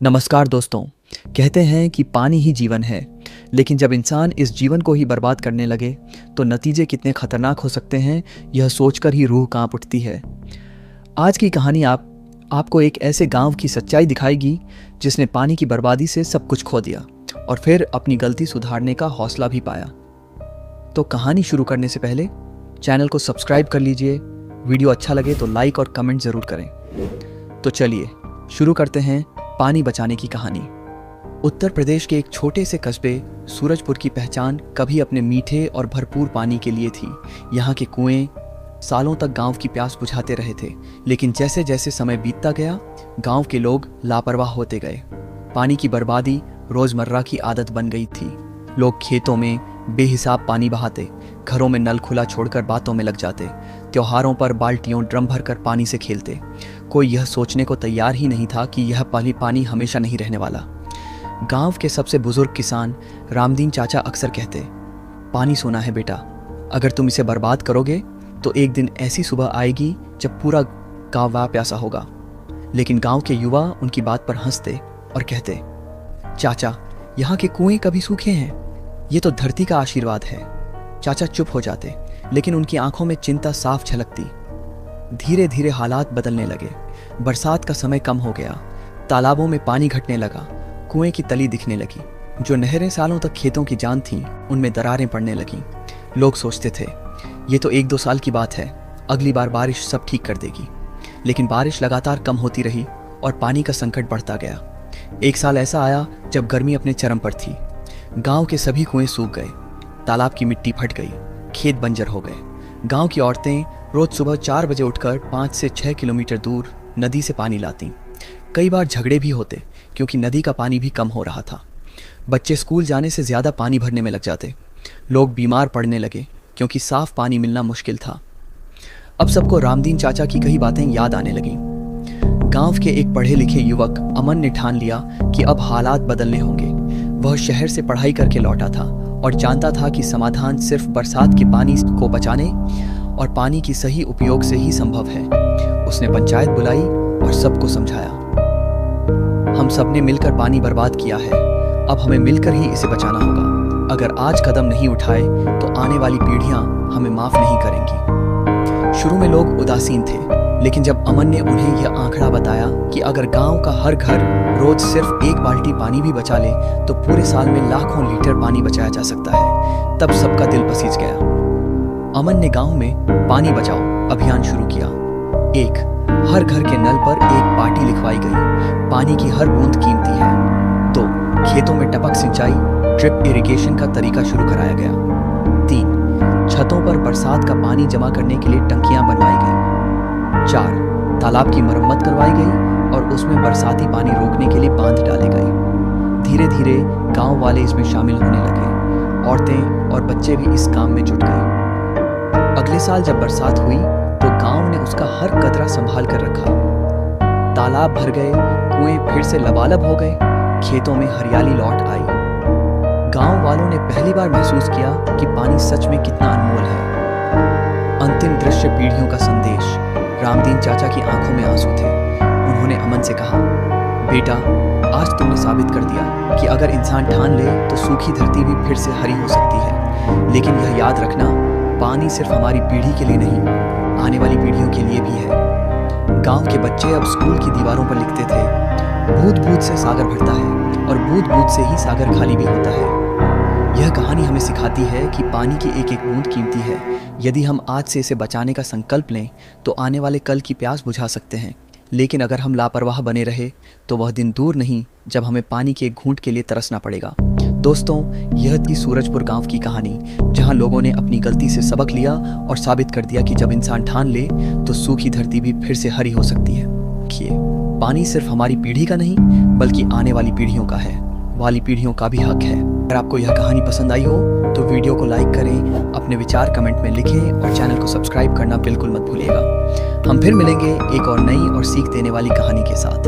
नमस्कार दोस्तों। कहते हैं कि पानी ही जीवन है, लेकिन जब इंसान इस जीवन को ही बर्बाद करने लगे तो नतीजे कितने खतरनाक हो सकते हैं, यह सोचकर ही रूह कांप उठती है। आज की कहानी आपको एक ऐसे गांव की सच्चाई दिखाएगी जिसने पानी की बर्बादी से सब कुछ खो दिया और फिर अपनी गलती सुधारने का हौसला भी पाया। तो कहानी शुरू करने से पहले चैनल को सब्सक्राइब कर लीजिए, वीडियो अच्छा लगे तो लाइक और कमेंट ज़रूर करें। तो चलिए शुरू करते हैं पानी बचाने की कहानी। उत्तर प्रदेश के एक छोटे से कस्बे सूरजपुर की पहचान कभी अपने मीठे और भरपूर पानी के लिए थी। यहाँ के कुएं सालों तक गांव की प्यास बुझाते रहे थे, लेकिन जैसे जैसे समय बीतता गया गांव के लोग लापरवाह होते गए। पानी की बर्बादी रोजमर्रा की आदत बन गई थी। लोग खेतों में बेहिसाब पानी बहाते, घरों में नल खुला छोड़कर बातों में लग जाते, त्योहारों पर बाल्टियों ड्रम भरकर पानी से खेलते। कोई यह सोचने को तैयार ही नहीं था कि यह पानी हमेशा नहीं रहने वाला। गांव के सबसे बुजुर्ग किसान रामदीन चाचा अक्सर कहते, पानी सोना है बेटा, अगर तुम इसे बर्बाद करोगे तो एक दिन ऐसी सुबह आएगी जब पूरा गांव प्यासा होगा। लेकिन गांव के युवा उनकी बात पर हंसते और कहते, चाचा यहाँ के कुएं कभी सूखे हैं, ये तो धरती का आशीर्वाद है। चाचा चुप हो जाते, लेकिन उनकी आंखों में चिंता साफ झलकती। धीरे धीरे हालात बदलने लगे। बरसात का समय कम हो गया, तालाबों में पानी घटने लगा, कुएं की तली दिखने लगी। जो नहरें सालों तक खेतों की जान थीं, उनमें दरारें पड़ने लगीं। लोग सोचते थे ये तो 1-2 साल की बात है, अगली बार बारिश सब ठीक कर देगी। लेकिन बारिश लगातार कम होती रही और पानी का संकट बढ़ता गया। एक साल ऐसा आया जब गर्मी अपने चरम पर थी। गांव के सभी कुएं सूख गए, तालाब की मिट्टी फट गई, खेत बंजर हो गए। गांव की औरतें रोज सुबह 4 बजे उठकर 5 से 6 किलोमीटर दूर नदी से पानी लाती। कई बार झगड़े भी होते क्योंकि नदी का पानी भी कम हो रहा था। बच्चे स्कूल जाने से ज़्यादा पानी भरने में लग जाते। लोग बीमार पड़ने लगे क्योंकि साफ पानी मिलना मुश्किल था। अब सबको रामदीन चाचा की कई बातें याद आने लगीं। गांव के एक पढ़े लिखे युवक अमन ने ठान लिया कि अब हालात बदलने होंगे। वह शहर से पढ़ाई करके लौटा था और जानता था कि समाधान सिर्फ बरसात के पानी को बचाने और पानी की सही उपयोग से ही संभव है। उसने पंचायत बुलाई और सबको समझाया, हम सबने मिलकर पानी बर्बाद किया है, अब हमें मिलकर ही इसे बचाना होगा। अगर आज कदम नहीं उठाए तो आने वाली पीढ़ियां हमें माफ नहीं करेंगी। शुरू में लोग उदासीन थे, लेकिन जब अमन ने उन्हें यह आंकड़ा बताया कि अगर गांव का हर घर रोज सिर्फ 1 बाल्टी पानी भी बचा ले तो पूरे साल में लाखों लीटर पानी बचाया जा सकता है, तब सबका दिल पसीज गया। अमन ने गांव में पानी बचाओ अभियान शुरू किया। 1. हर घर के नल पर एक पाटी लिखवाई गई, पानी की हर बूंद कीमती है। 2. खेतों में टपक सिंचाई ड्रिप इरिगेशन का तरीका शुरू कराया गया। 3. छतों पर बरसात का पानी जमा करने के लिए टंकियां बनवाई गई। 4. तालाब की मरम्मत करवाई गई और उसमें बरसाती पानी रोकने के लिए बांध डाले गए। धीरे धीरे गांव वाले इसमें शामिल होने लगे। औरतें और बच्चे भी इस काम में जुट गए। अगले साल जब बरसात हुई तो गांव ने उसका हर कतरा संभाल कर रखा। तालाब भर गए, कुएं फिर से लबालब हो गए, खेतों में हरियाली लौट आई। गांव वालों ने पहली बार महसूस किया कि पानी सच में कितना अनमोल है। अंतिम दृश्य पीढ़ियों का संदेश। रामदीन चाचा की आंखों में आंसू थे। उन्होंने अमन से कहा, बेटा आज तुमने साबित कर दिया कि अगर इंसान ठान ले तो सूखी धरती भी फिर से हरी हो सकती है। लेकिन यह याद रखना, पानी सिर्फ हमारी पीढ़ी के लिए नहीं, आने वाली पीढ़ियों के लिए भी है। गांव के बच्चे अब स्कूल की दीवारों पर लिखते थे, बूंद बूंद से सागर भरता है और बूंद बूंद से ही सागर खाली भी होता है। यह कहानी हमें सिखाती है कि पानी की एक एक बूंद कीमती है। यदि हम आज से इसे बचाने का संकल्प लें तो आने वाले कल की प्यास बुझा सकते हैं। लेकिन अगर हम लापरवाह बने रहे तो वह दिन दूर नहीं जब हमें पानी के एक घूंट के लिए तरसना पड़ेगा। दोस्तों, यह थी सूरजपुर गांव की कहानी, जहां लोगों ने अपनी गलती से सबक लिया और साबित कर दिया कि जब इंसान ठान ले तो सूखी धरती भी फिर से हरी हो सकती है। पानी सिर्फ हमारी पीढ़ी का नहीं बल्कि आने वाली पीढ़ियों का है, वाली पीढ़ियों का भी हक है। अगर आपको यह कहानी पसंद आई हो तो वीडियो को लाइक करें, अपने विचार कमेंट में लिखें और चैनल को सब्सक्राइब करना बिल्कुल मत भूलिएगा। हम फिर मिलेंगे एक और नई और सीख देने वाली कहानी के साथ।